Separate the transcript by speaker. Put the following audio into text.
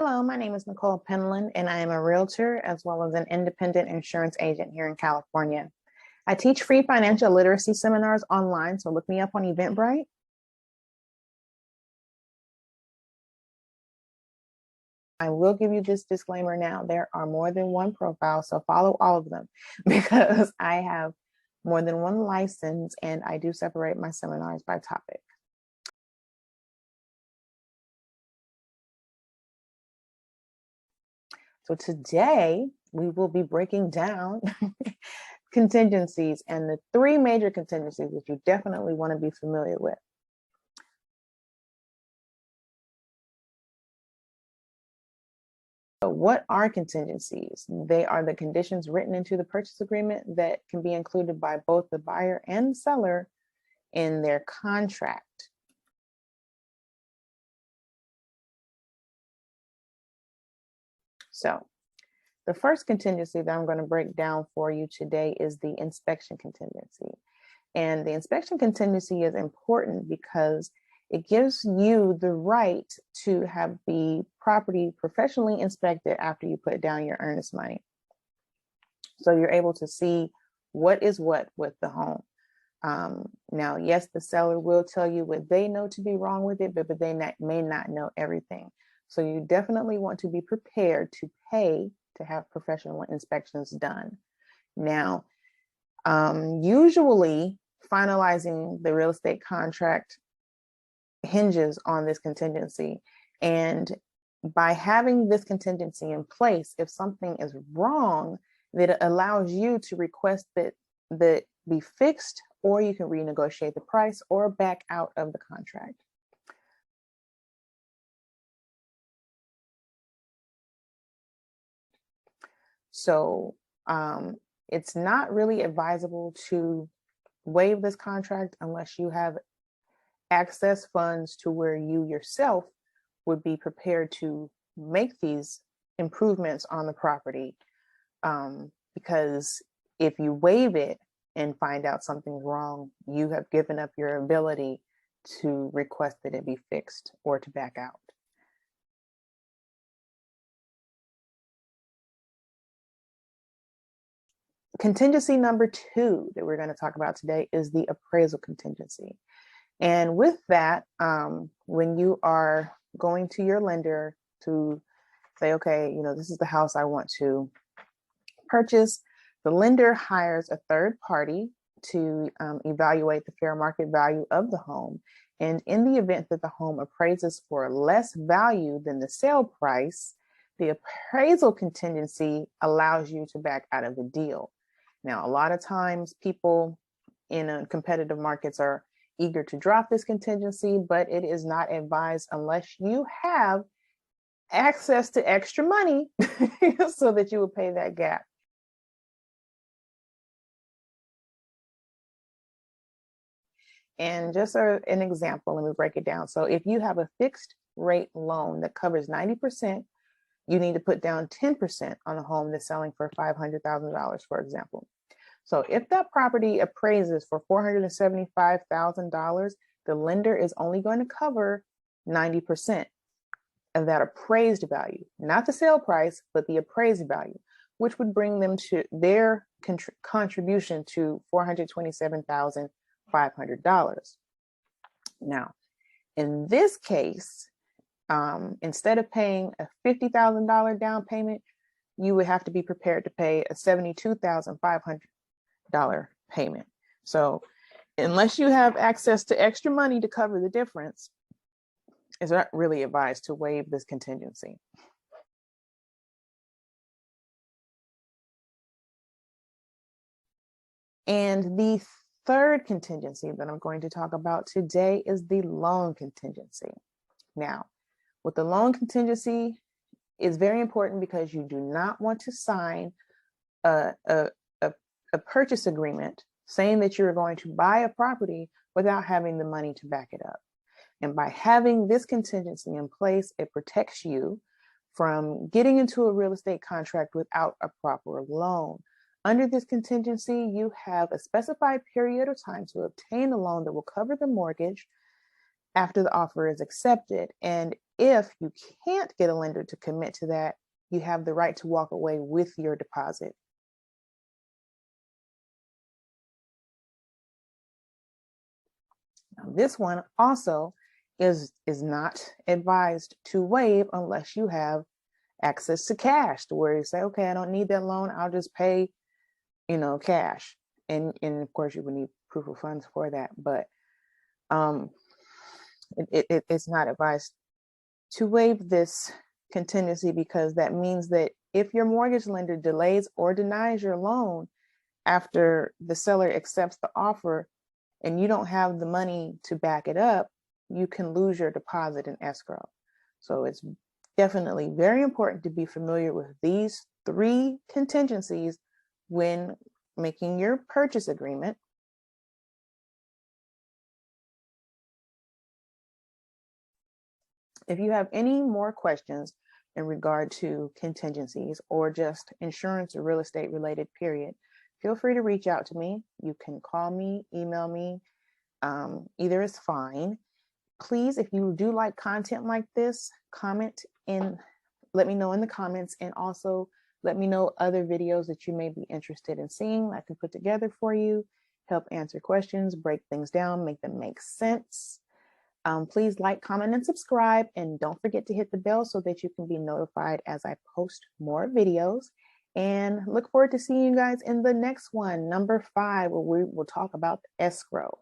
Speaker 1: Hello, my name is Nicole Penland, and I am a realtor as well as an independent insurance agent here in California. I teach free financial literacy seminars online, so look me up on Eventbrite. I will give you this disclaimer now. There are more than one profile, so follow all of them because I have more than one license and I do separate my seminars by topic. So today we will be breaking down contingencies and the three major contingencies that you definitely want to be familiar with. So what are contingencies? They are the conditions written into the purchase agreement that can be included by both the buyer and the seller in their contract. So the first contingency that I'm going to break down for you today is the inspection contingency. And the inspection contingency is important because it gives you the right to have the property professionally inspected after you put down your earnest money. So you're able to see what is what with the home. Now, yes, the seller will tell you what they know to be wrong with it, but they may not know everything. So you definitely want to be prepared to pay to have professional inspections done. Now, usually finalizing the real estate contract hinges on this contingency. And by having this contingency in place, if something is wrong, that allows you to request that be fixed, or you can renegotiate the price or back out of the contract. So it's not really advisable to waive this contract unless you have access funds to where you yourself would be prepared to make these improvements on the property. Because if you waive it and find out something's wrong, you have given up your ability to request that it be fixed or to back out. Contingency number 2 that we're going to talk about today is the appraisal contingency. And with that, when you are going to your lender to say, okay, this is the house I want to purchase, the lender hires a third party to evaluate the fair market value of the home. And in the event that the home appraises for less value than the sale price, the appraisal contingency allows you to back out of the deal. Now, a lot of times people in competitive markets are eager to drop this contingency, but it is not advised unless you have access to extra money so that you will pay that gap. And just an example, let me break it down. So if you have a fixed rate loan that covers 90%, you need to put down 10% on a home that's selling for $500,000, for example. So if that property appraises for $475,000, the lender is only going to cover 90% of that appraised value, not the sale price, but the appraised value, which would bring them to their contribution to $427,500. Now, in this case, instead of paying a $50,000 down payment, you would have to be prepared to pay a $72,500 payment. So unless you have access to extra money to cover the difference, it's not really advised to waive this contingency. And the third contingency that I'm going to talk about today is the loan contingency. Now, with the loan contingency, it's very important because you do not want to sign a purchase agreement saying that you're going to buy a property without having the money to back it up. And by having this contingency in place, it protects you from getting into a real estate contract without a proper loan. Under this contingency, you have a specified period of time to obtain a loan that will cover the mortgage after the offer is accepted. And if you can't get a lender to commit to that, you have the right to walk away with your deposit. Now, this one also is not advised to waive unless you have access to cash, to where you say, okay, I don't need that loan, I'll just pay, cash. And of course you would need proof of funds for that, but it's not advised to waive this contingency, because that means that if your mortgage lender delays or denies your loan after the seller accepts the offer and you don't have the money to back it up, you can lose your deposit in escrow. So it's definitely very important to be familiar with these 3 contingencies when making your purchase agreement. If you have any more questions in regard to contingencies or just insurance or real estate related, period, feel free to reach out to me. You can call me, email me, either is fine. Please, if you do like content like this, comment and let me know in the comments, and also let me know other videos that you may be interested in seeing I can put together for you, help answer questions, break things down, make them make sense. Please like, comment, and subscribe, and don't forget to hit the bell so that you can be notified as I post more videos. And look forward to seeing you guys in the next one, number 5, where we will talk about escrow.